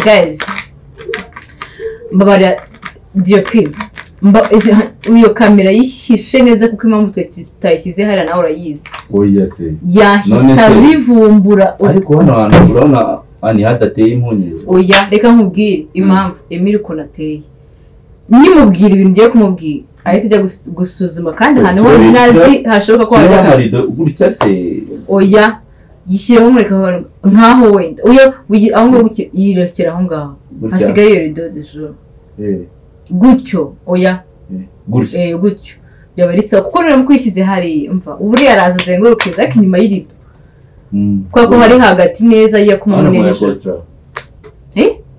guys mbabara DOP uyo kamera yihishe neza kuko impamvu tutayishyize hariya nawe urayizi oya se yahita bivumbura ariko hano hantu urabona ANITA ateye impunyezi oya reka nkubwire impamvu Emile uko nateye nimubwira ibintu ngiye kumubwira ahita ajya gusuzuma kandi ahantu hose nazi hashoboka ko hajya marido gutya se oya yishyiraho mureka nkaho wenda oya aho ngo yirekera aho ngaho hasigaye iyo rido de jour gutyo oya gutyo byaba ari sawa kuko rero mukwishyize hari umva uburi yaraza zengurukiza ariko inyuma y'irido ko hari hagati neza ya kumamunera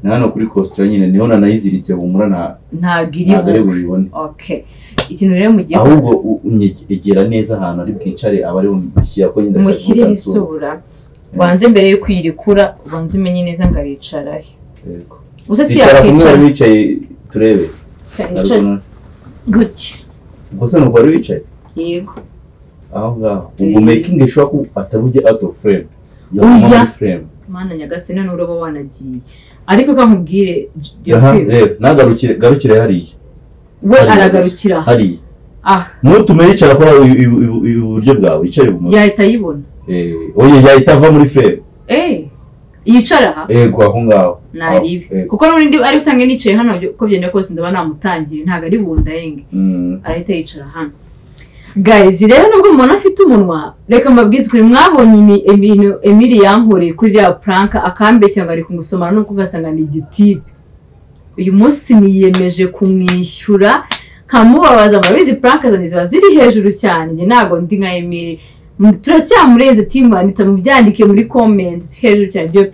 nano kuri coaster nyine niho nanayiziritse bumura ntagiri bubibone okay ikintu rero mugiye ahubwo egera neza ahantu ari bwicare abari umushyira ko nyine mushyire isubura banze mbere yo kwirekura banze umenye neza ngaricara yego usa si yakwicara wicaye turebe gutya gusa nuko ari wicaye yego aho ngaho ubwo making sure ko atabujye out of frame ya frame mana nyagasene n'uroba wanagiye ariko kankubwire nagarukire hariya we aragarukira hariya nutume yicara kora iburyo bwawe yicare ibumoso yahita yibona oye yahita ava muri frame yicara aha yego aho ngaho naribi kuko n'undi ari usange nicaye hano ko byenda kose ndaba namutangira ntago ari bundayenge arahita yicara hano guys rero nubwo umuntu afite umunwa reka mbabwize kuri mwabonye ibintu Emile yankoreye kuri ya prank akambeshya ngo ari kungusomana nuko ugasanga ni igitipe uyu munsi niyemeje kumwishyura nkamubabaza murabizi prank zanjye ziba ziri hejuru cyane nge nago ndi nka Emile turacyamurenze team ANITA mubyandike muri comments hejuru cyane DOP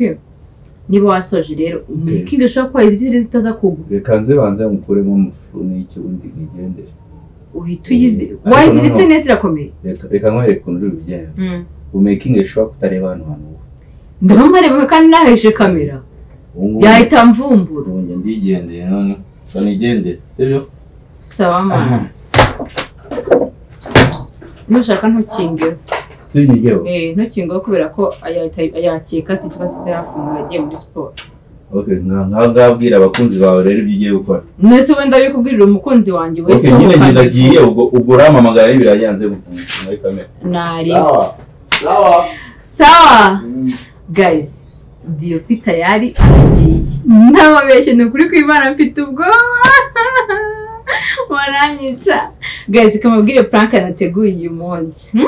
niba wasoje rero making ushaka ko iziri zitaza kugwa reka nze banze mukuremo umufu n'iki undi nigendere uhita uyizi wayiziritse neza irakomeye reka nkwereke ukuntu uri bugenze making sure kutareba hano hantu ndabamare kandi nahishe kamera yahita mvumbura nge ndigendeye none nigendere sibyo sawa mama nushaka ntukinge sinyigeho ntukingeho kubera ko ayakeka si cyangwa se yafunga yagiye muri sport okay ngabwira abakunzi bawe rero ibyo ugiye gukora nese wenda bikubwirira umukunzi wanjye wese okay nyine ngiye ubwo uramamagara ibirayanze muri kamera nari sawa guys DOP tayari agiye ntababeshye ni ukuri kw'Imana mfite ubwoba waranyica guys kamabwire prank nateguye uyu munsi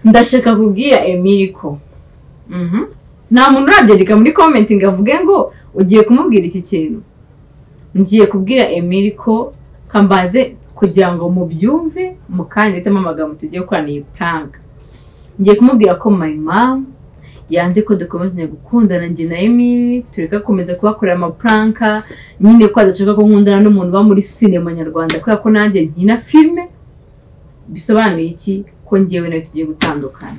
ndashaka kubwira Emile ko nta muntu urabyandika muri commenting avuge ngo ugiye kumubwira iki kintu ngiye kubwira Emile ko kambaze kugira ngo mubyumve mukanditamo amagambo tugiye gukorana iyi prank ngiye kumubwira ko my mom yanze ko dukomezanya gukundana njye na Emile tureka komeza kubakorera ama prank nyine ko adashaka ko nkundana n'umuntu ba muri cinema nyarwanda kubera ko nanjye nkina filme bisobanuye iki ko ngiyewe nawe tugiye gutandukana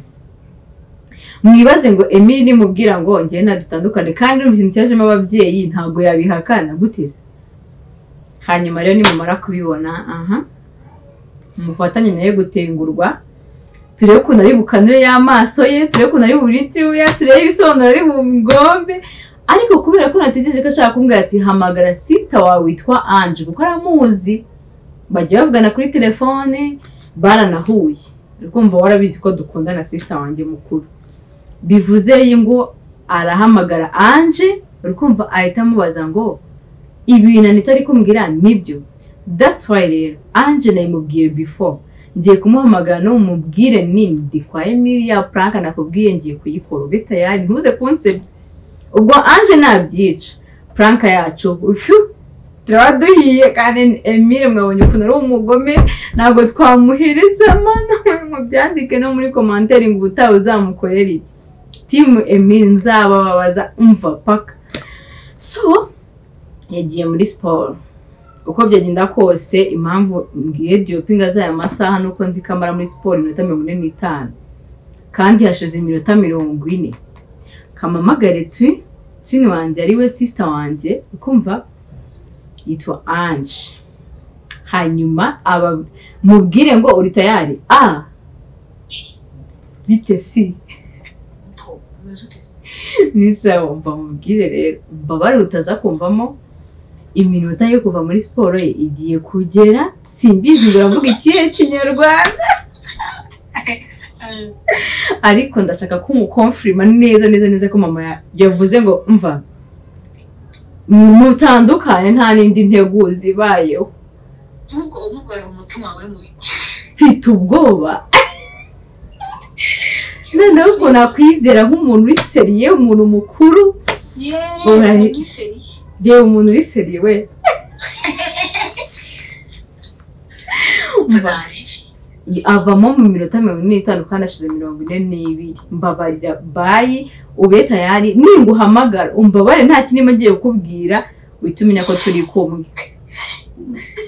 mwibaze ngo Emile nimubwira ngo ngiye nadutandukane kandi n'ubuzima cyajemo ababyeyi ntago yabihakana guteze hanyuma rero nimumara kubibona mufatanye naye gutengurwa turebe ukuntu ari bukanure y'amaso ye turebe ukuntu ari buritiwe turebe ibisobanuro ari bungombe ariko kubera ko nategereje ko ashaka kumbwira ati hamagara sister wawe witwa Ange kuko aramuzi bajya bavugana kuri telefone baranahuye urumva warabizi ko dukundana sister wanjye mukuru bivuze ngo arahamagara Ange urumva ahita amubaza ngo ibintu ANITA ari kumbwira nibyo that's why rero Ange nayimubwiye before ngiye kumuhamagara no mubwire nindi kwa Emile ya prank nakubwiye ngiye kuyikora ube tayari ntuze kunsebya ubwo Ange nabyica prank yacu turaduhiye kandi Emile mwabonye ukuntu ari umugome ntabwo twamuhereza mana mubyandike no muri commentaire ngo ubutaha uzamukorera iki team Emile nzababaza umva paka so yagiye muri sport uko byagenda kose impamvu mbwiye DOP ngazaya amasaha nuko nzi kamara muri sport iminota 45 kandi hashize iminota 40 kamamagare twini wanje ari we sister wanje ukumva yitwa Ange hanyuma aba mubwire ngo uri tayari bite si Nisawa mva mubwire rero mbabare utaza kumvamo iminota yo kuva muri siporo ye igiye kugera simbizi ngo uravuga ikihe kinyarwanda ariko ndashaka ko umukonfirima neza ko mama yavuze ngo mva mutandukane nta n'indi nteguzi bayeho nkuko umugore umutima wawe mu mfite ubwoba noneho ko nakwizera nk'umuntu uri seriye umuntu mukuru reba umuntu uri seriye we avamo mu minota 45 kandi ashize 42 mbabarira bayi ube tayari ninguhamagara umbabare nta kinima ngiye kukubwira witumenya ko turi kumwe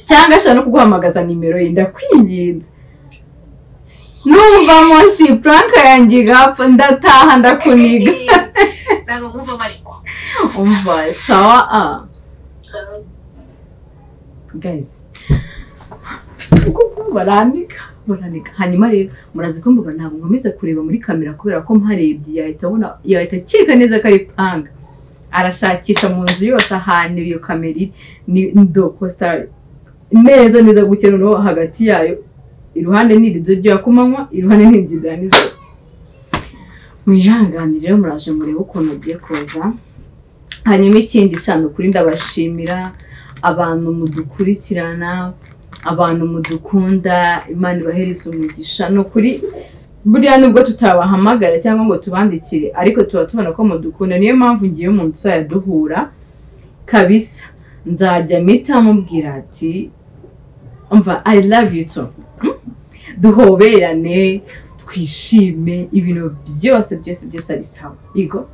cyangwa ashaka no kuguhamagaza nimero ye ndakwinginze numva munsi prank yanjye gapfa ndataha ndakuniga ntabwo nkumva mariko umva sawa guys baranika hanyuma rero murazi ko mbona ntabwo nkomeza kureba muri kamera kubera ko mparebye yahita akeka neza ko ari prank arashakisha mu nzu yose ahantu iyo kamera iri ni Costa neza gukena no hagati yayo iruhande n'irido ryo kumanywa iruhande n'irido danizo mwihanganire muraje murebe ukuntu agiye koza hanyuma ikindi shano kuri ndabashimira abantu mudukurikirana abantu mudukunda Imana ibahereza umugisha no kuri buriya nubwo tutabahamagara cyangwa ngo tubandikire ariko tuba tubona ko mudukunda niyo mpamvu ngiye umuntu uzaya duhura kabisa nzajya mita mubwira ati umva I love you too duhoberane twishime ibintu byose ari sawa yego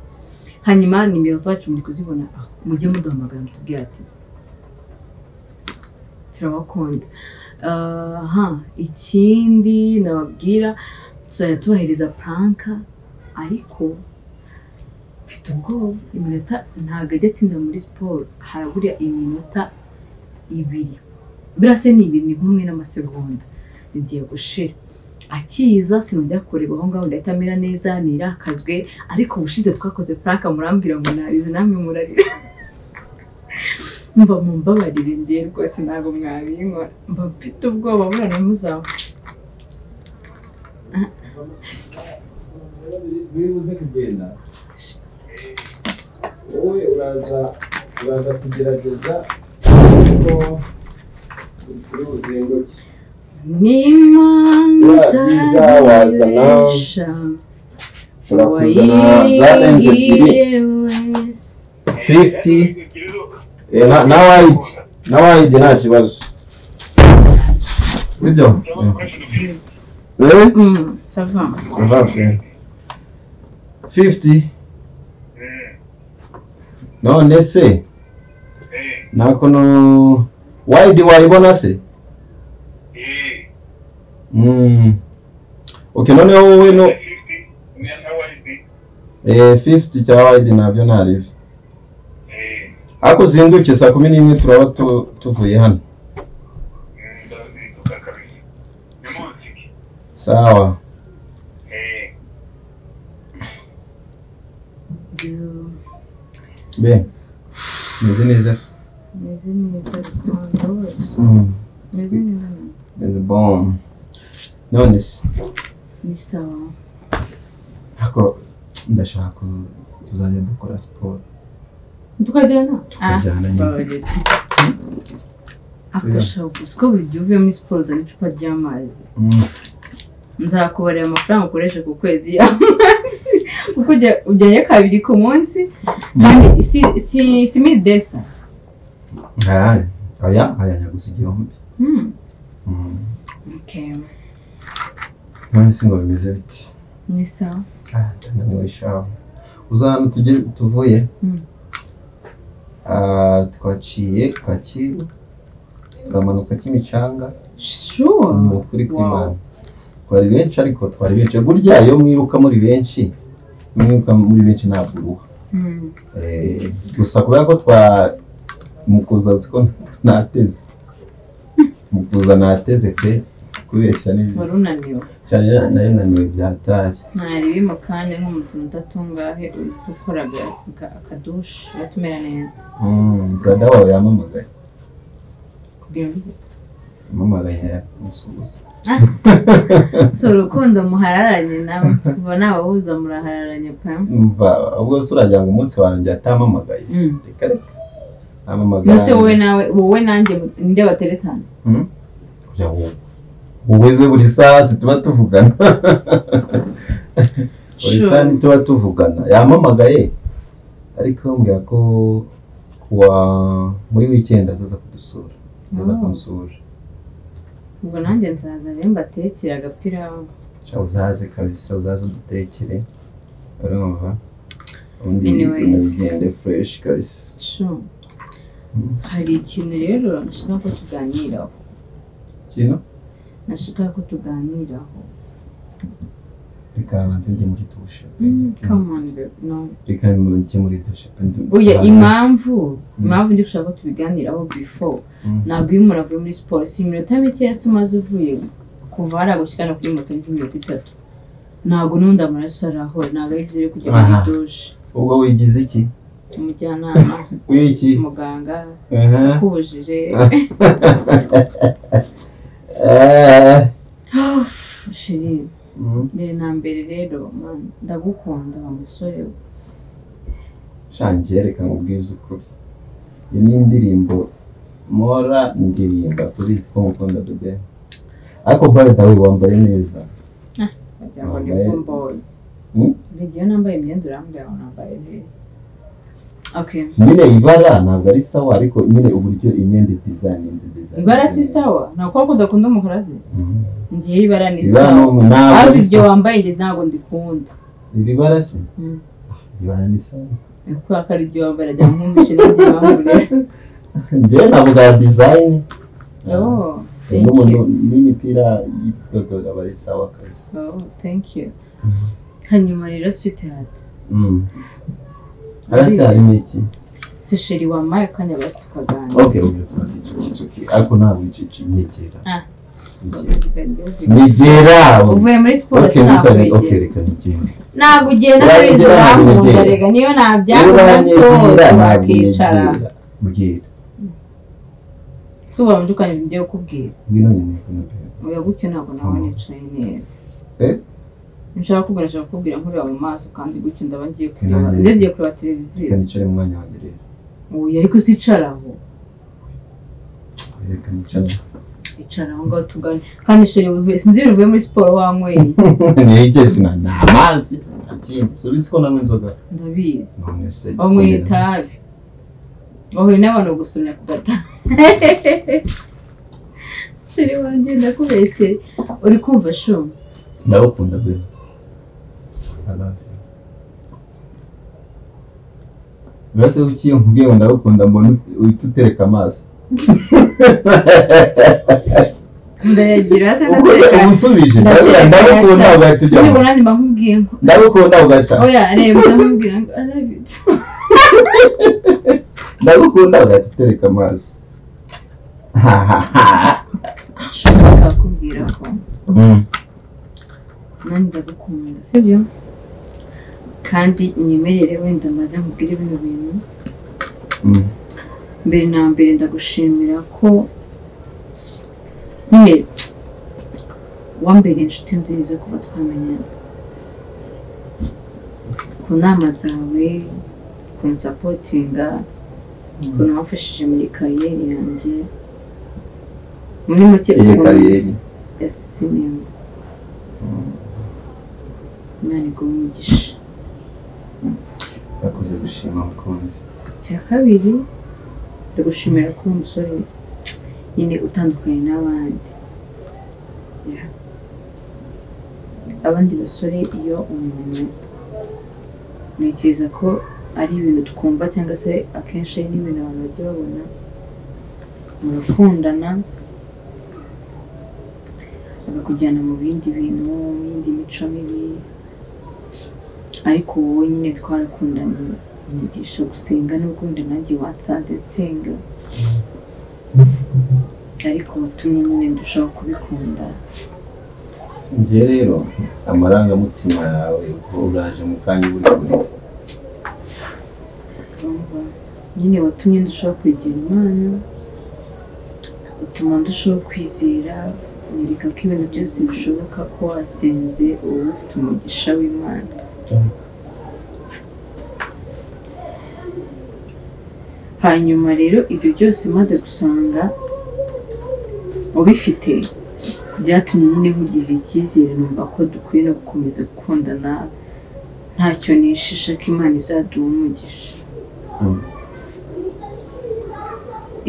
hanyuma nimero zacu muri kuzibona mujye muduhamagara mutubwira ati turabakunda ikindi nababwira tuzajya tubahereza pranka ariko mfite ubwoba iminota ntabwo ajya atinda muri siporo harabura iminota 2 birase ni 2 ni kumwe n'amasegonda igiye gushira akiza sinujya kureba aho ngaho ndahita amera neza nirakazwe ariko ubushize twakoze prank murambwira ngo narize namwe murarira mba mumbabarire ngiye rwose ntabwo mwabinkora mba mfite ubwoba burana muzaho bibuze kugenda wowe uraza kugerageza ko kuri uzenguke nimanda wazana ushobora kuzana za lenze ebyiri 50 na wide nta kibazo sibyo ça va frère 50 none se nakono wide wayibona se okay none wowe no 50 cya wide nabyo ntarive ako zinduke saa 11 turaba tuvuye hano sawa bem meze neza meze bom none se ni sawa ako ndashaka tuzajya dukora siporo tukajyana tukajyana akashaka uko buri gihe uvuye muri siporo uzana icupa ry'amazi nzakubarira amafaranga ukoresha ku kwezi kuko ujyanye 2 ku munsi kandi si midesa aya nyagusa igihumbi okay none singo bimeze biti ni sawa naniwe shaho uzana tuvuye twaciye Kacyiru turamanuka Kimicanga sure ni ukuri kw'Imana twari benshi ariko twari benshi burya iyo mwiruka muri benshi ntabwo uruha gusa kubera ko mukuza uziko nateze pe kubeshya neza warunaniwe cyane nayo naniwe byatari ntari bimukanye nk'umutuntu utatungahe ukoraga akadushe batumera neza brother wawe yamamagaye kubwira ngo yamamagaye musubiza so urukundo muhararanye nawe ubona abahuza murahararanye pa ubwo se uragira ngo umunsi wanjye atamamagaye reka reka amamagaye nose wowe nanjye nde bateretana kugira ngo uweze buri saha tuba tuvugana buri saha tuba tuvugana yamamagaye ariko ambwira ko kuwa muri weekend azaza kudusura azaza kunsura ubwo nanjye nzaza rero mbatekera agapira cha uzaze kabisa uzaze udutekere urumva undi ngende fresh kabisa sure hari ikintu rero nashaka ko tuganiraho kino nashaka ko tuganiraho reka banze njye muri dushe come on no reka njye muri dushe oya impamvu ndi gushaka ko tubiganiraho before ntabwo iyo umuntu avuye muri siporo si iminota mike yose umaze uvuye kuva hariya gushyikana kuri moto n'iminota 3 ntabwo n'undi amaraso arahora ntabwo ari byiza kujya muri dushe ubwo wigize iki umujyanama wiki muganga kubujije shiri mbere na mbere rero ndagukunda wa musore we shangiye reka nkubwize ukuri iyi ni indirimbo mora ndirimba subizi ko mukunda bebe ariko by the way wambaye neza wagira ngo ni kumboye ngiye nambaye imyenda urambwira ngo nambaye neza okay nyine ibara ntabwo ari sawa ariko nyine uburyo imyenda design ibara si sawa nako kudakunda umukara se ngiye ibara ni sawa ariko ibyo wambaye ngiye ntabwo ndikunda ibara se ibara ni sawa kwa kari ibyo wambaye ajya nkumvishe n'ibyo bamurira ngiye navuga design n'imipira y'itodo aba ari sawa kabisa thank you hanyuma rero sweetheart arasi harimo iki se sheri wamaye akanya basi tukaganira okay okay ariko ntabwo icici nyegera nyegera uvuye muri siporo okay reka nyegera ntabwo ugenda muri zirankunda rega niyo nabyakora wakicara mbwira tuba mudukanye ibyo kubwira ngino nyine oya gutyo ntabwo nawe nicaye neza nshaka kubwira nkuri mu maso kandi gutyo ndaba ngiye kureba televiziyo reka nicare mu mwanya wanjye rero oya ariko sicaraho reka nicare icaraho ngaho tugane kandi sheri sinzi uvuye muri siporo wanyweye nigeze na amazi akindi subizi ko nanywa inzoga ndabizi none se wanyweye itabi wahuye n'abantu gusomya ku gata sheri wanjye ndakubeshye uri kumva sho ndagukunda be I love you. Bese ukiye nkubwiye ngo ndagukunda mbona uhita utereka amaso ndayagira se ndatereka unsubije ndagukunda ugahita ujya niba urandi mbakubwiye ngo ndagukunda ugahita oya reba ndamubwira ngo I love you ndagukunda ugahita utereka amaso shaka kubwira ko nanjye ndagukunda sibyo kandi unyemerere wenda maze nkubwire bino bintu mbere na mbere ndagushimira ko nyine wambere inshuti nziza kuba twamenyana ku nama zawe kunsapotinga ukuntu wamfashije muri kariyeri yanjye muri make kariyeri ya sinema Imana iguhe umugisha bakoze gushima mukunzi cya kabiri ndagushimira ko umusore nyine utandukanye n'abandi abandi basore iyo umuntu ntekereza ko ari ibintu twumva cyangwa se akenshi ari n'ibintu abantu bajya babona murakundana bakakujyana mu bindi bintu mu yindi mico mibi ariko wowe nyine twarakundanye nyigisha gusenga n'ubwo wenda nanjye watsanze nsenga ariko watumye nyine ndushaho kubikunda njye rero amarangamutima yawe uraje mu kanya uri kure nyine watumye ndushaho kwegera Imana utuma ndushaho kwizera nyereka ko ibintu byose bishoboka ko wasenze ubu ufite umugisha w'Imana. Hanyuma rero ibyo byose maze gusanga ubifite byatumye nyine nkugirira icyizere numva ko dukwiye no gukomeza gukundana ntacyo nishisha ko Imana izaduha umugisha.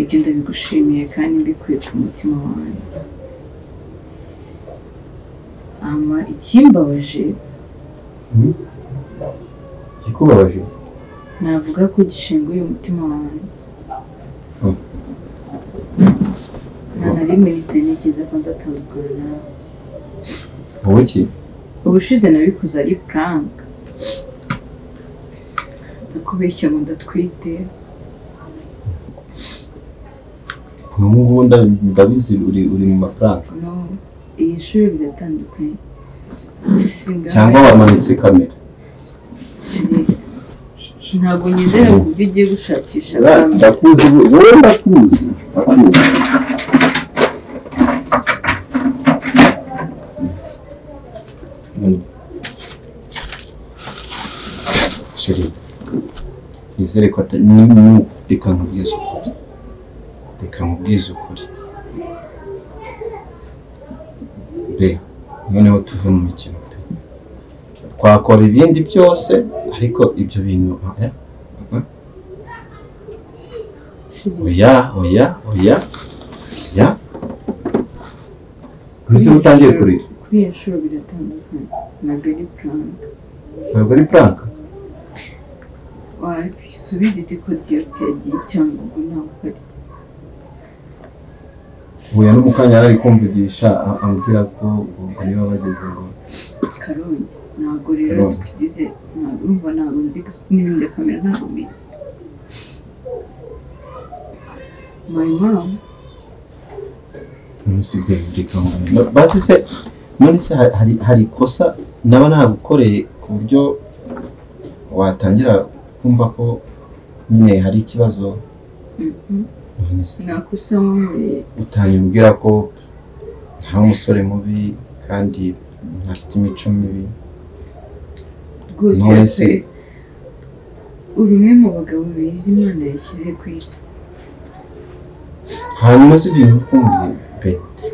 Ibyo ndabigushimiye kandi mbikuye ku mutima wanjye. Ikimbabaje kikubabaje navuga ko gishinguye umutima wanjye. Narimenetse ntekereza ko nzatandukana nawe. wowe ki Ubushize nabikoze ari prank. Ndakubeshya ngo ndatwite. n'ubu ndabizi uri mu mafaranga No, iyi shuri biratandukanye. cyangwa wamanitse kamera Ntabwo nyizera ku buryo ugiye gushakisha kamera. ndakuzi wowe ndakuzi sheri nizere ko reka nkubwize ukuri be noneho tuve mu mikino pe twakora ibindi byose ariko ibyo bintu oya Ese utangiye kurira kuri iyo nshuro biratandukanye. ntabwo ari prank wasubiza iti ko yagiye cyangwa ngo ntabwo ari. uya n'umukanya yari kumvugisha ambwira ko ubwo niba bageze ngo Karongi ntabwo rero twigize ntabwo nzi n'ibindi kamera ntabwo mbizi. My mom ntusigaye basi se none se hari ikosa naba nagukoreye ku buryo watangira kumva ko nyine hari ikibazo. nakosa nkoreye utanyibwira ko nta umusore mubi kandi ntafite imico mibi rwose uri umwe mu bagabo bizi Imana yashyize ku isi. hanyuma se ibintu ukumbwira pe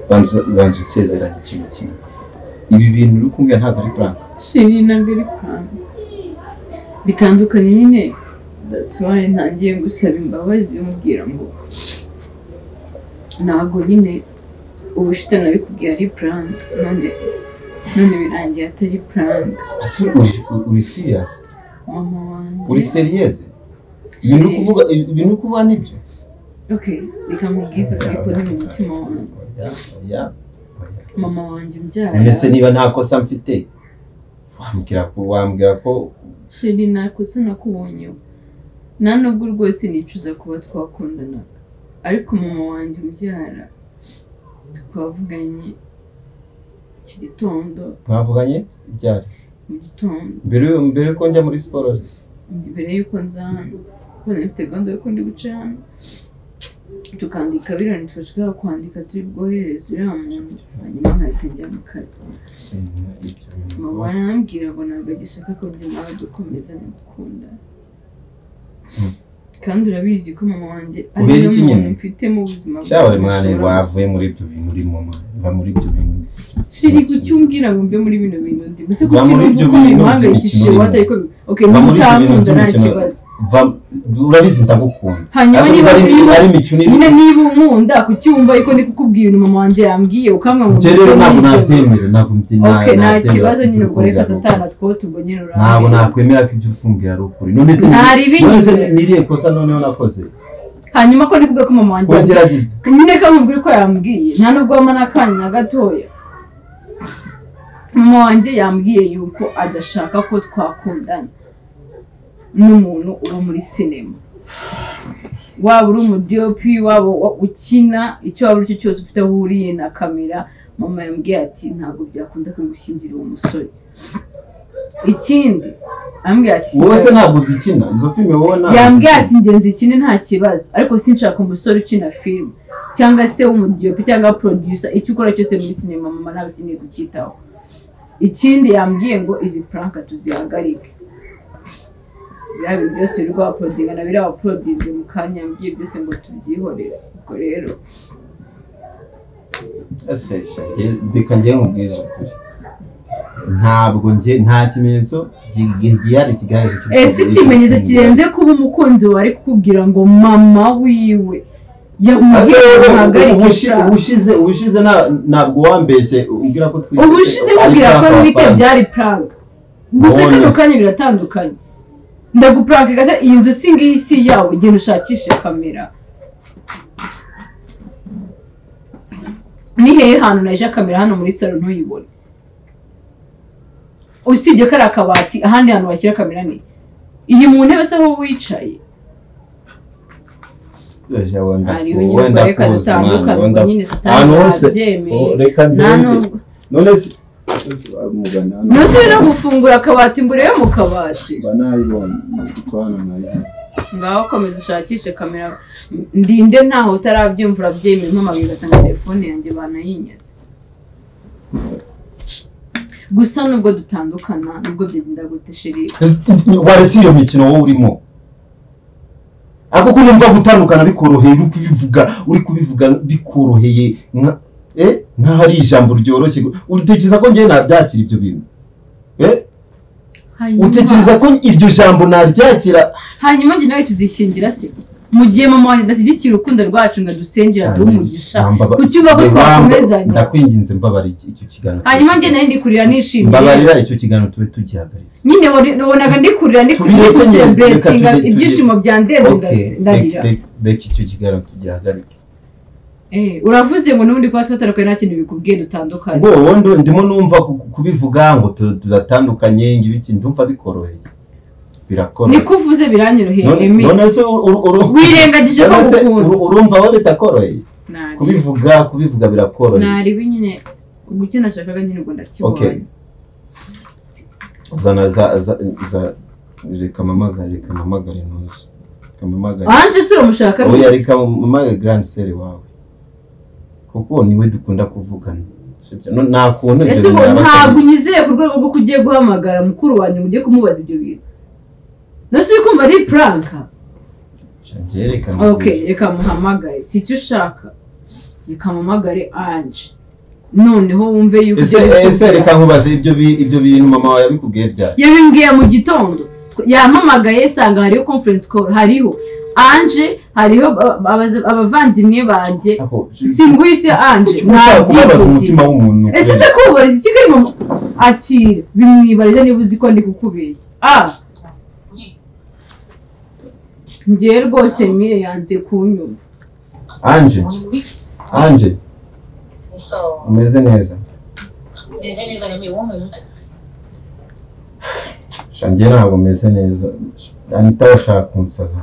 banza unsezeranye ikintu kimwe ibi bintu uri kumbwira ntabwo ari prank. Sheri ntabwo ari prank bitandukanye nyine. That's why ntangiye gusaba imbabazi umubwira ngo ntabwo nyine ubushize nabikubwiye ari prank none birangiye atari prank. uri serious? Mama wanjye uri serious? ibintu kuvuga nibyo? Okay, reka nkubwize ukuri ko ni mu mutima wanjye. Mama wanjye umbyara none niba nta kosa mfite wambwira ko Sheri nta kosa nakubonyeho nta nubwo rwose nicuza kuba twakundanaga ariko mama wanjye umbyara twavuganye iki gitondo. mwavuganye ryari? Mu gitondo mbere ko njya muri siporo mbere yuko nza hano kuko nafite gahunda yuko ndi guca hano tukandika birane twashaka kwandika turi bwoherereza uriya muntu hanyuma nkahita njya mu kazi. Mama arambwira ngo ntabwo agishaka ko njye nawe dukomeza gukunda kandi urabizi ko mama wanjye ariyo muntu mfite mu buzima bwawe. Shawe mwana wavuye muri ibyo bintu uri mama va muri ibyo bintu. Sheri kucyumbwira ngo mbe muri bino bintu ndi buse ko kintu uko muhangayikishije watariko okay ntamukunda nta kibazo urabizi ndagukunda. Hanyuma niba niba unkunda kucyumva ariko ndi kukubwira ibintu mama wanjye yambwiye ukamwa ngo rero ntabwo nabyemera ntabwo mbyina. Okay nta kibazo nyine ubwo reka satana two tubwo nyine uranga ntabwo nakwemera ko ibyo ufumbira ari ukuri. None se niriye kosa noneho nakoze hanyuma ko ndikuvuga ko mama wanjye wagerageza nyine ko mubwira ko yambwiye nta nubwo mama nakanya na gatoya. Mama wanjye yambwiye yuko adashaka ko twakundana n'umuntu uba muri sinema waba uri umudiyopi waba ukina icyo waba uri cyo cyose ufite aho uhuriye na kamera mama yambwiye ati ntabwo byakunda kugushyingira uwo musore. Ikindi ambwiye ati wowe se ntabwo uzikina izo filime wowe ntabwo yambwiye ati ngenzi ikindi nta kibazo ariko sinshaka umusore ukina film cyangwa se w'umudiyope cyangwa producer icyo ukora cyose muri sinema mama ntabwo akeneye kucyitaho. Ikindi yambwiye ngo izi prank tuzihagarike. Yabi byose rwa uploadinga na bira uploadinze mu kanya yambwiye byose ngo tubyihorere. Ubwo rero ese shage bika ngiye nkubwiza ukuri ntabwo nge nta kimenyetso gihari kigaragaza cyo ese ikimenyetso kirenze kuba umukunzi wari kukubwira ngo mama wiwe ubushize ntabwo wambeshye ubwira ko twite ubushize ubwira ko mwite byari prank gusa kano kanya biratandukanye ndaguprank gaze iyi nzu singiyi si yawe genda ushakishe kamera ni hehe hano naje kamera hano muri salon ntuyibone usibye kari akabati ahandi hantu washyira kamera ni iyi mu ntebe se aho wicaye wenda reka dutandukane nyine satani yabyemeye none se nose no gufungura akabati ngo urebe mu kabati banayibona twana nayo ngaho komeza ushakishe kamera ndinde ntaho utarabyumvura byemeye mpamagaye gasanga telefone yanjye banayinyatse gusa nubwo dutandukana nubwo byagenda gute sheri waretse iyo mikino wowe urimo ako kumva gutandukana bikoroheye uri kubivuga bikoroheye nka hari ijambo ryoroshye utekereza ko ngiye nabyakira ibyo bintu utekereza ko iryo jambo naryakira hanyuma ngi nawe tuzishingira se mu gihe mama wanjye adashyigikira urukundo rwacu ngo dusengera duhumugisha kucyuba ko twakomezanya ndakwinginze mbabarira icyo kiganiro hanyuma nge nayo ndikurira nishimiye mbabarira icyo kiganiro tube tugihagaritse nyine wabonaga ndikurira celebratinga ibyishimo byandenze ndabira reka icyo kiganiro tugihagarike uravuze ngo nubundi kwa twatarakwe nta kintu bikubwiye dutandukanye ngo wondo ndimo numva kubivuga ngo turatandukanye ngibiki ndumva bikoroheye birakoroheye niko uvuze biranyoroheye none se wirengagije ko ukunda urumva wowe bitakoroheye kubivuga birakoroheye nari binyine ubwo icyo nashakaga nyine ngo ndakibonye za reka mamagare ntuzi anje se uramushaka oya reka mamagare grand sœur wawe kuko niwe dukunda kuvugana sibyo nta kuntu ibyo bintu ntabwo unyizeye ku rwego rwo kugiye guhamagara mukuru wanjye mugiye kumubaza ibyo bintu nasi kumva ari prank reka muhamagare si icyo ushaka reka muhamagare anje noneho wumve yuko ese reka nkubaze ibyo bintu mama wawe yabikubwiye ryari yabimbwiye mu gitondo yampamagaye sanga hariho conference call hariho anje hariho abavandimwe banjye singwise anje ntagiye umutima w'umuntu ese ndakubariza ikigari mama akira bimwibariza niba uzi ko ndi kukubeshya ngiye rwose mire yanze kunyumva anje umeze neza shangiye ntabwo meze neza anita washaka kunsaza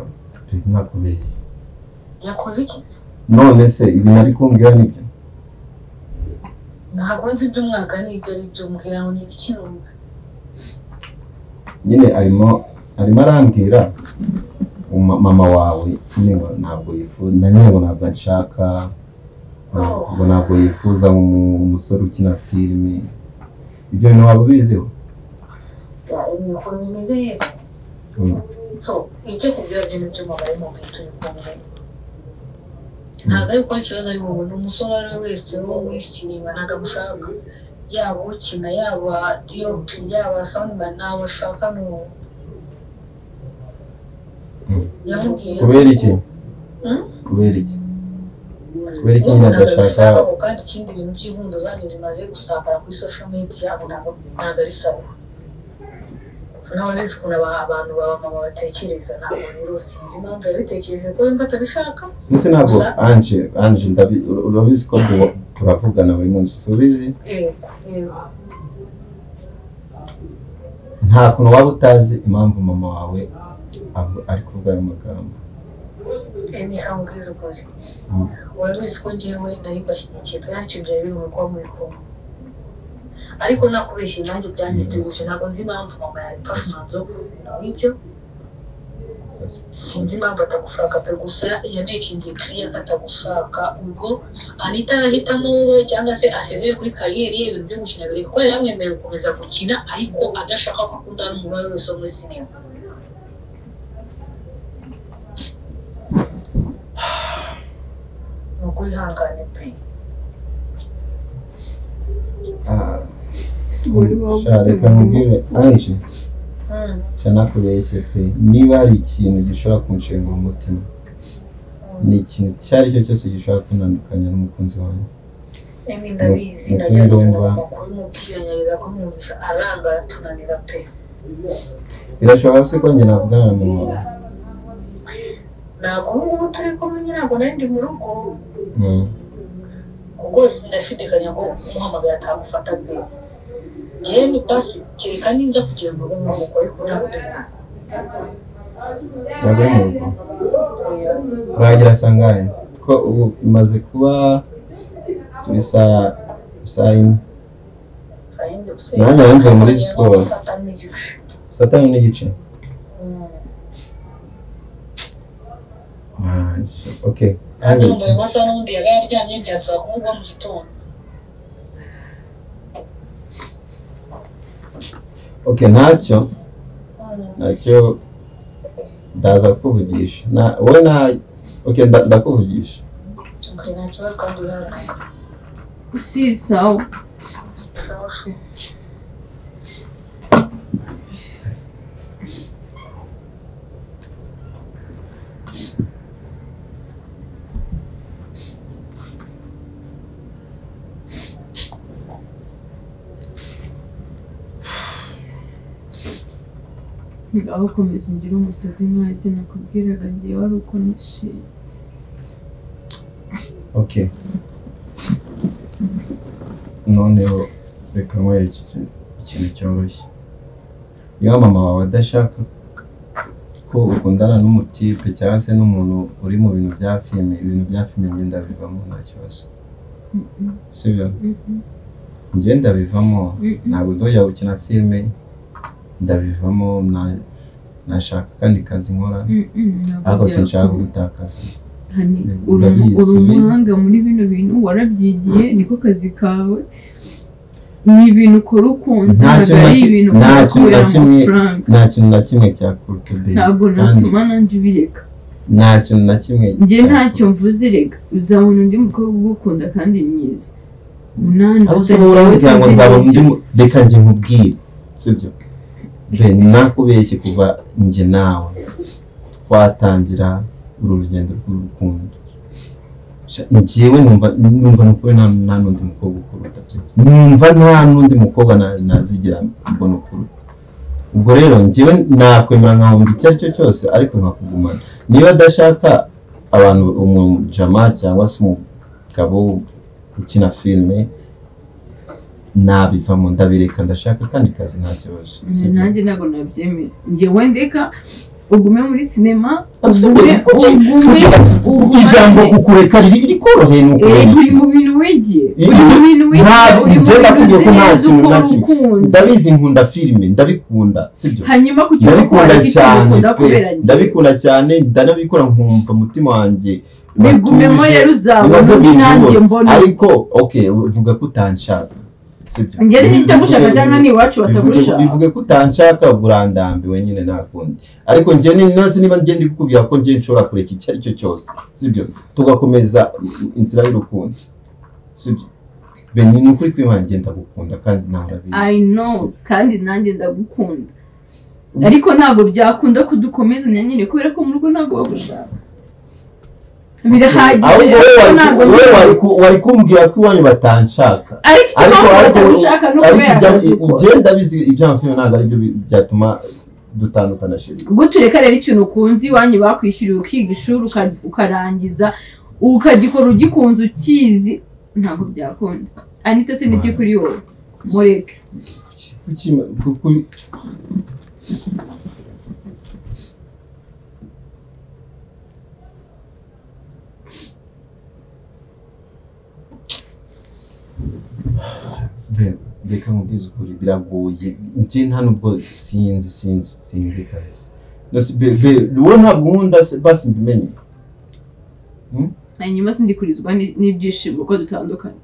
nakubeshya yakoze iki none se ibi nari kumbwira nibyo ntabwo nzi iby'umwaka n'ibyo ari byo mbwira ngo ni ibiki numva nyine arimo arambwira mama wawe ntabwo yifuza ntabwo nshaka ngo ntabwo yifuza umusore ukina filime ibyo bintu waba ubiziho ukuntu bimeze rero ibyo kubwira by'umuco mama arimo kwituma kumwe ntabwo ari gukora ikibazo ari wowe ni umusore uwo ari we wese wo muri sinema ntabwo amushaka yaba ukina yaba diyopi yaba soundman ntabwo ashaka n'uwo kubera iki nyine adashaka kandi ikindi bintu by'inkundo zanjye zimaze gusakara kuri social media ntabwo ari sawa nawe nzi ukuntu abantu baba mama batekereza ntabwo rero sinzi impamvu yabitekereje ko wumva atabishaka ndetse ntabwo anje urabizi ko turavugana buri munsi subizi nta kuntu waba utazi impamvu mama wawe ari kuvuga ayo magambo Nikambwiza ukuri urabizi ko njyewe nari mbashyigikiye pe ntacyo byari biri mu kuba muri kumwe ariko nakubeshye nanjye byanyiteguje ntabwo nzi impamvu mama yabifashe umwanzuro n'ibyo sinzi impamvu atagushaka pe gusa yamekingiye clear ko atagushaka ubwo Anita arahitamo wowe cyangwa se asezeye kuri kariyeri ye ibintu byo gukina biri kuko yari yamwemereye gukomeza gukina ariko adashaka ko akundana n'umubare wese wo muri sinema nuko ihangane pe reka nkubwire anje shanakubeshye pe niba hari ikintu gishobora kunshenga umutima ni ikintu icyo ari cyo cyose gishobora kunandukanya n'umukunzi wanjye ndabizi nagerageza amakuru mubwiranyariza ko mwumvisha arangara tunanira pe birashobora se ko njye navugana na mama wawe ntabwo ubu turi kumwe ntabwo nari ndi mu rugo kuko ndashidikanya ko umuhamagaye atamufata pe njyewe ni basi kereka ninza kugira ngo umuvugo ariko ntabwo ntabwo ari mu rugo urahagera sangahe ko ubu imaze kuba turi saa yine nanjye yambaye muri siporo saa tanu n'igice okay yambaye amasaha n'ubundi yaba yaryamye byasaba kumugwa mu gitondo okay ntacyo ndaza kuvugisha wowe okay ndakuvugisha si sawa aho komeza ngira umusazi nk'ibyo nakubwiraga ngiye wari uko nishimye okay noneho reka nkwereke ikintu cyoroshye niba mama wawe adashaka ko ukundana n'umutipe cyangwa se n'umuntu uri mu bintu bya filime ngenda bivamo nta kibazo sibyo ngenda bivamo ntabwo nzojya gukina filime ndabivamo nashaka kandi kazi nkora ariko sinshaka gutakaza uri umuhanga muri bino bintu warabyigiye niko kazi kawe ni ibintu ukora ukunze ntabwo ari ibintu kubera amafaranga nta kintu na kimwe cyakurutse ntabwo natuma nanjye ubireka nta kintu na kimwe njye ntacyo mvuze rega uzabona undi mukobwa ugukunda kandi mwiza aho se urambwira ngo nzabona undi reka njye nkubwire sibyo nakubeshye kuva njye nawe twatangira uru rugendo rw'urukundo njyewe numva nukuri nta n'undi mukobwa ukuruta numva nta n'undi mukobwa nazigira mbona ukuru ubwo rero njyewe nakwemera nkahumva icyo ari cyo cyose ariko nkakugumana niba adashaka abantu umujama cyangwa se umugabo ukina filime nabivamo ndabireka ndashaka kandi kazi nta kibazo nanjye ntabwo nabyemera njyewe ndeka ugume muri sinema ijambo ukureka riri koroheye nuko uri mu bintu wigiye ndabizi nkunda filime ndabikunda sibyo hanyuma ku cyo ukora ndabikunda cyane ndanabikora nkumva umutima wanjye bigumemo rero uzabona undi nanjye mbona ariko okay uvuga ko utanshaka ngeze nita gushaka cyangwa ni iwacu batagushaka bivuge ko utanshaka burandambiwe nyine nakundi ariko njye niba njye ndi kukubwira ko njye nshobora kureka icyo ari cyo cyose sibyo tugakomeza inzira y'urukundo sibyo ni ukuri kw'Imana njye ndagukunda kandi nawe urabizi I know kandi nanjye ndagukunda ariko ntabwo byakunda kudukomezanya nyine kubera ko mu rugo ntabwo bagushaka birahagije wari kumbwira ko iwanyu batanshaka ariko ngenda bizi iby'amafilime ntabwo aribyo byatuma dutandukana sheri gutureka rero ikintu ukunze iwanyu bakwishyuriye ukiga ishuri ukarangiza ukagikora ugikunze ukizi ntabwo byakunda Anita se niki kuri wowe mureke reka nkubwize ukuri biragoye njye nta nubwo sinzi kabisa nose wowe ntabwo nkunda basi mbimenye hanyuma sindikurizwa n'ibyishimo ko dutandukanye.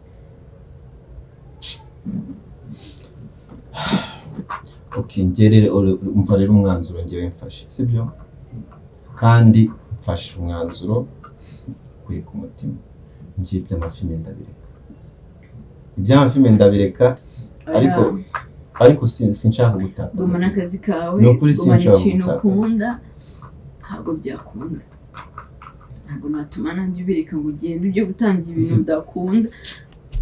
Okay, ngerere umva rero umwanzuro ngewe mfashe sibyo kandi mfashe umwanzuro kuri ku mutima ngiye by'amafilme ndabireka ariko sinshaka gutaka gumana akazi kawe gumana ikintu ukunda ntabwo byakunda ntabwo natuma nanjye ubireka ngo ugende ujye gutangira ibintu udakunda.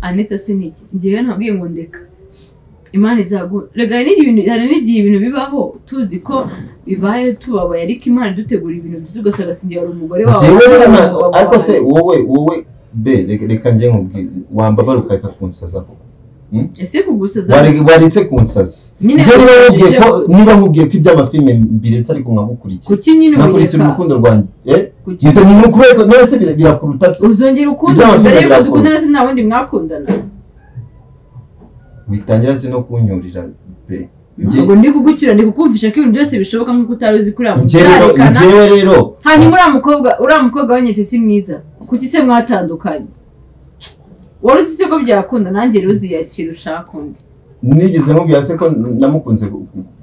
Anita siniki ngewe ntabwiye ngo ndeka Imana rega hari n'igihe ibintu bibaho tuzi ko bibaye tubabaye ariko Imana dutegura ibintu byiza ugasanga singiye ari umugore wawe ariko se wowe reka njye nkubwire wambabaruka ikakunsaza koko ese kugusaza waritse kunsaza niba nkubwiye ko iby'amafilme mbiretse ariko nkagukurikira kuki nyine nkakurikira urukundo rwanjye ni ukubera nese birakuruta se uzongera ukunda mbere yuko dukundana se nta wundi mwakundana bitangira se no kunyurira ntabwo ndi kugucyura ndi kukumvisha ko ibintu byose bishoboka nk'uko utari uzi kuri njyewe rero hanyuma uriya mukobwa wanyetse si mwiza kuki se mwatandukanye wari uzi se ko byakunda nanjye rero uziyakira ushaka undi nigeze nkubwira se ko namukunze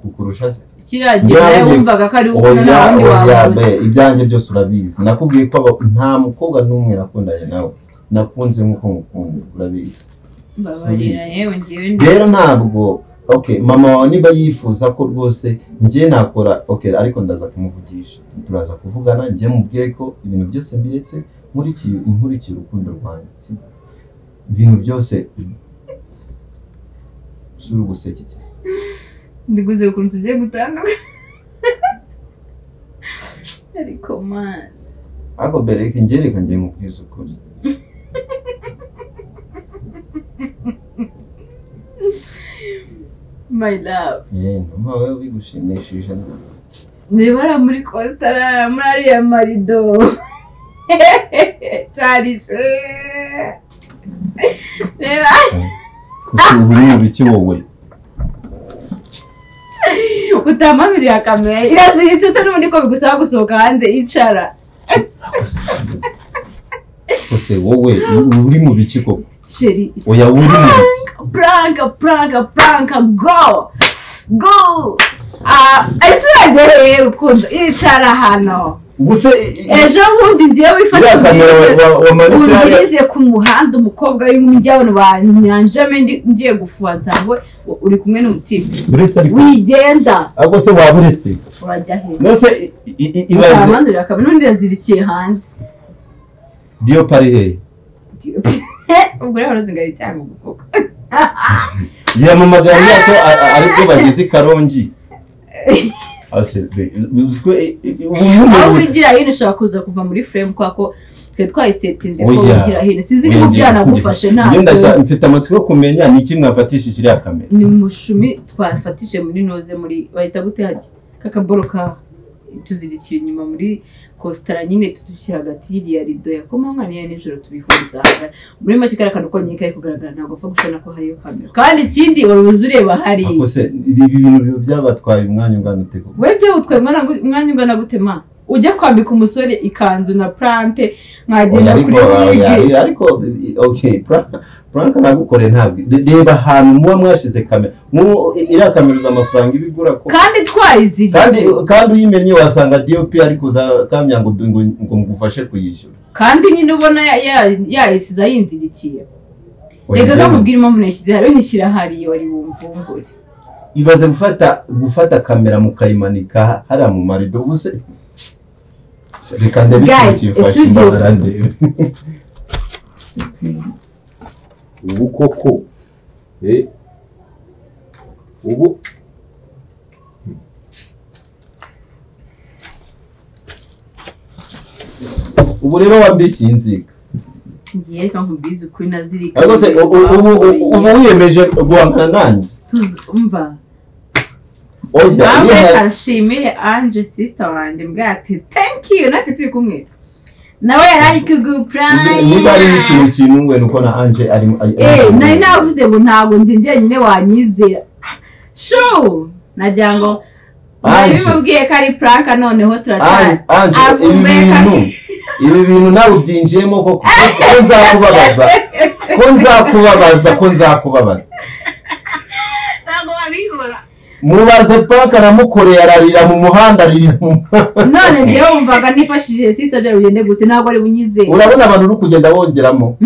kukurusha se kiragiye nawe wumvaga ko ari ukunda nta wundi wawe ibyanjye byose urabizi nakubwiye ko nta mukobwa n'umwe nakundanye nawe nakunze nk'uko mukunda urabizi mbabarira yewe ngewe rero ntabwo okay mama wawe niba yifuza ko rwose njye nakora okay ariko ndaza kumuvugisha turaza kuvugana njye mubwire ko ibintu byose mbiretse nkurikiye urukundo rwanjye ibintu byose suru gusekekeza ndiguze ukuntu tugiye gutandukana ariko man ako bereke ngereka njye nkubwiza ukuri my love mama wewe bigushimishije nibara muri kostara muri ariya marido Charisse reba kusi uri mu biki wowe utamanurira kamera iraziritse se n'ubundi ko bigusaba gusohoka hanze icara kusi wowe uri mu biki koko Sheri oya uri mu prank go isuraje rukundo icara hano gusa ejo bundi ngiye wifatirize ku muhanda umukobwa w'umujyano banyanjame ngiye gufuza ngo uri kumwe n'umutima wigenda ahubwo se waburetse urajya he nose ibaze akaba n'undi yazirikiye hanze dio pari he ubwo rero rozingari cyangwa gukuka yamamagara yato aribwo bageze Karongi aho wigira hino ushaka kuza kuva muri frame kwako twe twayisetinze ko wigira hino siziri mu byanagufashe nta mfite amatsiko yo kumenya niki mwafatishije iriya kamera ni mushumi twafatishije muri noze muri bahita gute haje kakaboroka tuzirikira inyuma muri kostara nyine tudushyira hagati y'iriya rido yakoma mwana ya nijoro tubihuriza muri make karakano ko nyine kari kugaragara ntabwo apfa gushana ko hariyo kamera kandi ikindi warubuze ureba hari akose ibi bintu byabatwaye umwanya ungana ute koko we byo utwaye umwanya ungana gutema ujya kwambika umusore ikanzu na plante mwagenda kuri wige ariko okay Frank nagukore ntabwo reba ahantu muba mwashize kamera iriya kamera uza amafaranga ibigura ko kandi twayizigize kandi uyimenye wasanga DOP ariko za kamya ngo ngufashe kuyishyura kandi nyine ubona yayisiza yinzirikiye reka kamubwira impamvu nashyize hariyo nishyira hariyo wari wumvungure ibaze gufata kamera mukayimanika hariya mu marido buse reka ndabikifashe imbagara ndebe ubu koko ubu rero wambikiye inzika ngiye kankubwiza ukuri nazirika ariko se ubu wiyemeje guhangana nanjye umva nshimire Ange sister wanjye mbwa ati thank you natwe turi kumwe nawe yari kuguprank niba ari ikintu kinungwe nuko na Ange ari nari navuze ngo ntago njye nyine wanyizera show najya ngo bimubwiye ko ari prank noneho turacyari ibi bintu nawe byinjiyemo ko nzakubabaza ntabwo wabihora mubaze prank namukoreye ararira mu muhanda none ngewe wumvaga nifashishije sister bya ugende gute ntabwo ari bunyizeye urabona abantu uri kugenda bongeramo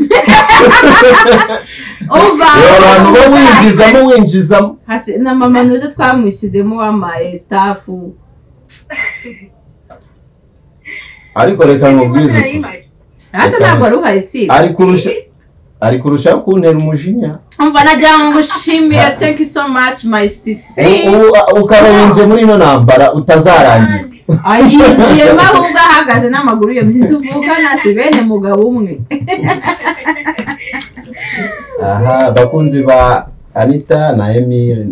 abantu winjizamo na mama nuze twamushyizemo wamaye staff ariko reka nkubwize hata ntabwo ari uhari si ari kurushaho kuntera umujinya umva najya ngushimira thank you so much my sister ukaba winje muri ino nambara utazarangiza ayinjiyemo ahubwo ahagaze n'amaguru yo ntituvukana si bene mugabo umwe aha bakunzi ba Anita na Emile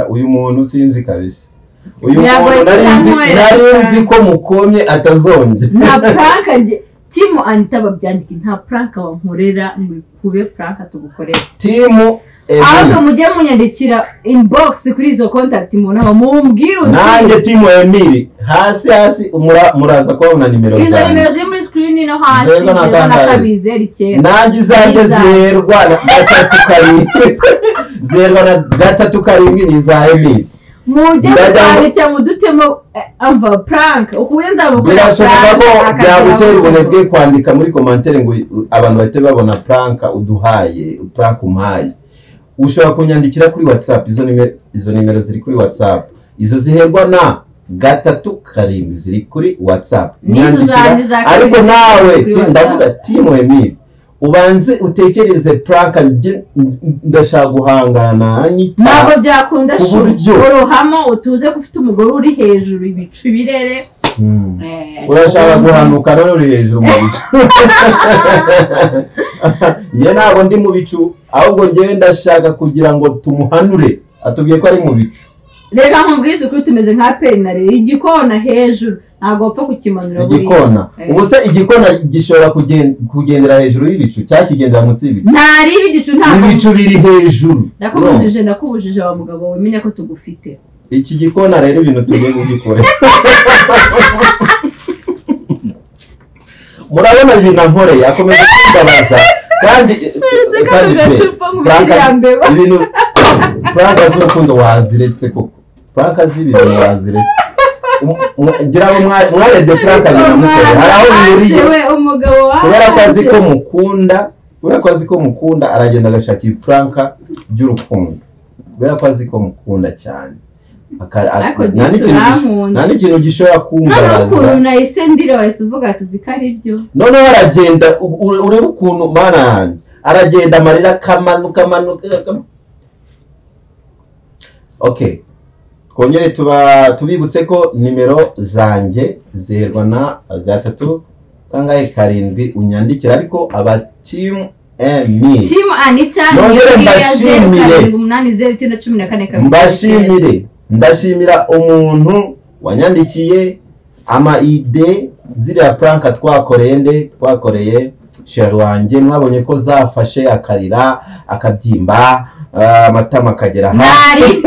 uyu muntu sinzi kabisa uyu muntu narinzi ko mukomye atazongera na prank Timu Anita babyandika nta prank wankorera ngo kube prank tugukorera Timu ahubwo mujye munyandikira inbox kuri izo contact umuntu aba mumbwira nanjye Timu Emile hasi muraza kubona nimero zawe izo nimero ziri muri screen no hasi nakabizera icyenda nanjye zaje zerwa na 3 karindwi ni za Emile mujye kwandikira mudutemo amva prank ukuyenza mukora birashoboka ko byagutera ubunebwe kwandika muri commentaire ngo abantu bahite babona prank uduhaye prank umpaye ushobora kunyandikira kuri WhatsApp izo nimero ziri kuri WhatsApp izo ziherwa na 3 karindwi ziri kuri WhatsApp nyandikira ariko nawe ndavuga Timu Emile ubanze utekereze prank ndashaka guhangana na Anita ntabwo byakunda orohamo utuze kufite umugore uri hejuru ibicu birere urashaka guhanuka rero uri hejuru mu bicu nge ntabwo ndi mu bicu ahubwo ngewe ndashaka kugira ngo tumuhanure atubwiye ko ari mu bicu reka nkubwize ukuri tumeze nka penare igikona hejuru ntabwo wapfa kukimanura buri igikona ubuse igikona gishobora kugendera hejuru y'ibicu cyakigendera munsi y'ibicu ntari ibicu ntabwo ibicu biri hejuru ndakubujije wa mugabo wemenya ko tugufite iki gikona rero ibintu tugiye kugikora murabona ibintu nkoreye akomeza kumbabaza kandi ibintu prank z'urukundo waziretse koko prank z'ibintu waziretse ngira ngo mwarebye prank namukoreye hari aho bihuriye kubera ko azi ko mukunda aragenda agashaka prank by'urukundo kubera ko azi ko mukunda cyane nta n'ikintu gishobora kumbabaza ukuntu nahise ndira wahise uvuga tuzi ko ari byo noneho aragenda urebe ukuntu mana yanjye aragenda amarira kamanuka okay twongere tubibutse ko nimero zanjye ziherwa na 3 kangahe karindwi unyandikira ariko aba Timu Emile Timu Anita ndashimira umuntu wanyandikiye ama ide ziriya prank twakoreye share wanjye mwabonye ko zafashe akarira akabyimba amatama akagera hasi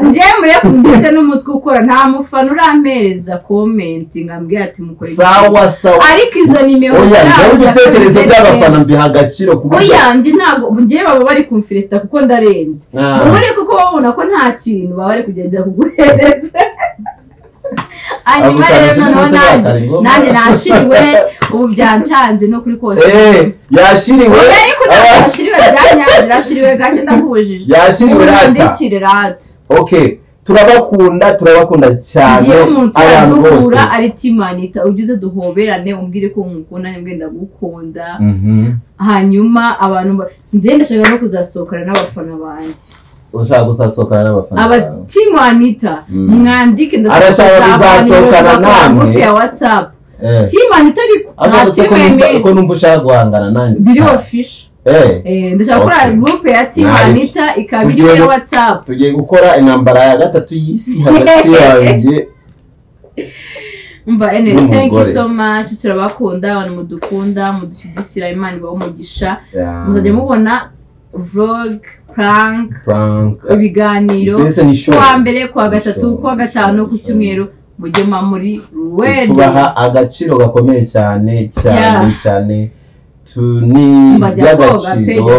njye muri kundite n'umutwe ukora nta mufana urampereza comment ngambwiye ati mukore sawa ariko izo nimero oya ibitekerezo by'abafana mbiha agaciro kuko oya njye ntago njye baba bari kumfiresta kuko ndarenze muri kuko babona ko nta kintu baba bari kugenda kuguhereza rero nanjye nashiriwe ubu byancanze no kuri kose yashiriwe ariko nashiriwe byanyashiriwe kandi ndakubujije yashiriwe rata okay turabakunda cyane abantu bose ari Timu Anita ugize duhoberane umbwire ko nkukunda nyambwe ndagukunda hanyuma abantu nze ndashaka no kuzasohokana n'abafana banjye ushaka gusasokana n'abafana aba Timu Anita mwandike ndashaka kuzasokana namwe ya WhatsApp Timu Anita ariko ko numva ushaka guhangana nanjye biri official ndashaka gukora group ya Timu Anita ikabiri ya WhatsApp tugiye gukora intambara ya 3 y'isi hagati yanjye umva thank you so much turabakunda abantu mudukunda mudushyigikira Imana ibaho umugisha muzajya mubona vlog prank ibiganiro kwa mbere kwa gatatu kwa gatanu ku cyumweru mujyema muri ready tubaha agaciro gakomeye cyane tuni by'agaciro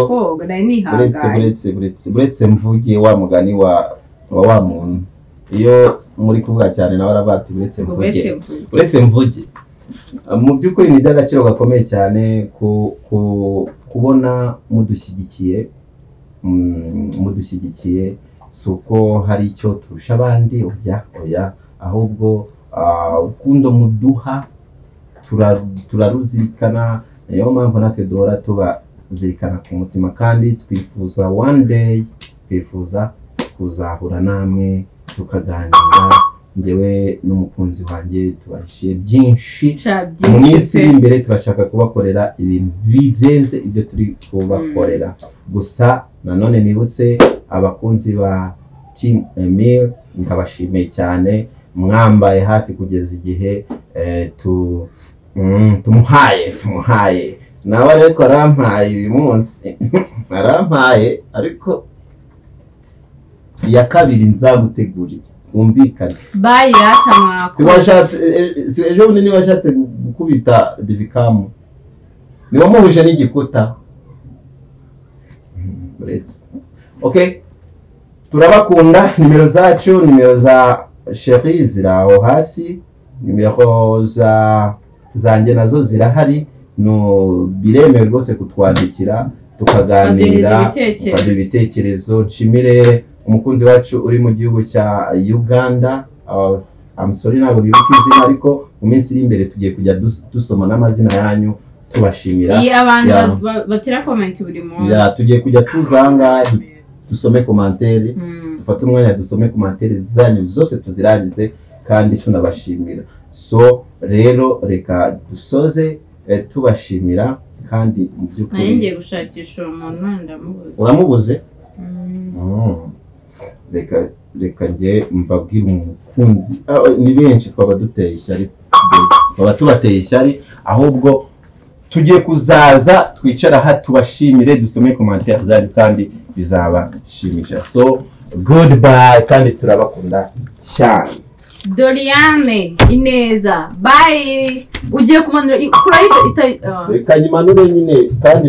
buretse mvuge wa mugani wa muntu iyo muri kuvuga cyane nawe arabati buretse mvuge mu by'ukuri ni by'agaciro gakomeye cyane kubona mudushyigikiye suko hari icyo turusha abandi oya ahubwo urukundo muduha turaruzirikana niyo mpamvu natwe duhora tubazirikana ku mutima kandi twifuza one day kuzahura namwe tukaganira njyewe n'umukunzi wanjye tubashiye byinshi mu minsi iri imbere turashaka kubakorera ibintu birenze ibyo turi kubakorera gusa nanone nibutse abakunzi ba team EMILE ndabashimiye cyane mwambaye hafi kugeza igihe tumuhaye nawe ariko arampaye uyu munsi arampaye ariko iya kabiri nzagutegurira umvikane bye yatamwa si ejo bundi niba washatse gukubita divikamu niba muhuje n'igikuta okay turabakunda nimero zacu nimero za Chérie ziraho hasi nimero zanjye nazo zirahari no biremewe rwose kutwandikira tukaganira ibitekerezo nshimire umukunzi wacu uri mu gihugu cya Uganda I'm sorry ntabwo bibuka izina ariko mu minsi iri imbere tugiye kujya dusoma n'amazina yanyu tubashimira abantu batira comment buri munsi tugiye kujya tuzanga dusome commentaire dufate umwanya dusome commentaire zanyu zose tuzirangize kandi tunabashimira so rero reka dusoze tubashimira kandi mu by'ukuri ngiye gushakisha umuntu ndamubuze uramubuze reka nge mbabwira umukunzi ni benshi twaba duteye ishyari twaba tubateye ishyari ahubwo tugiye kuzaza twicara aha tubashimire dusome commentaire zanyu kandi bizabashimisha so goodbye kandi turabakunda cyane Doriane Ineza bye ugiye kumanura kurayita reka nyimanure nyine kandi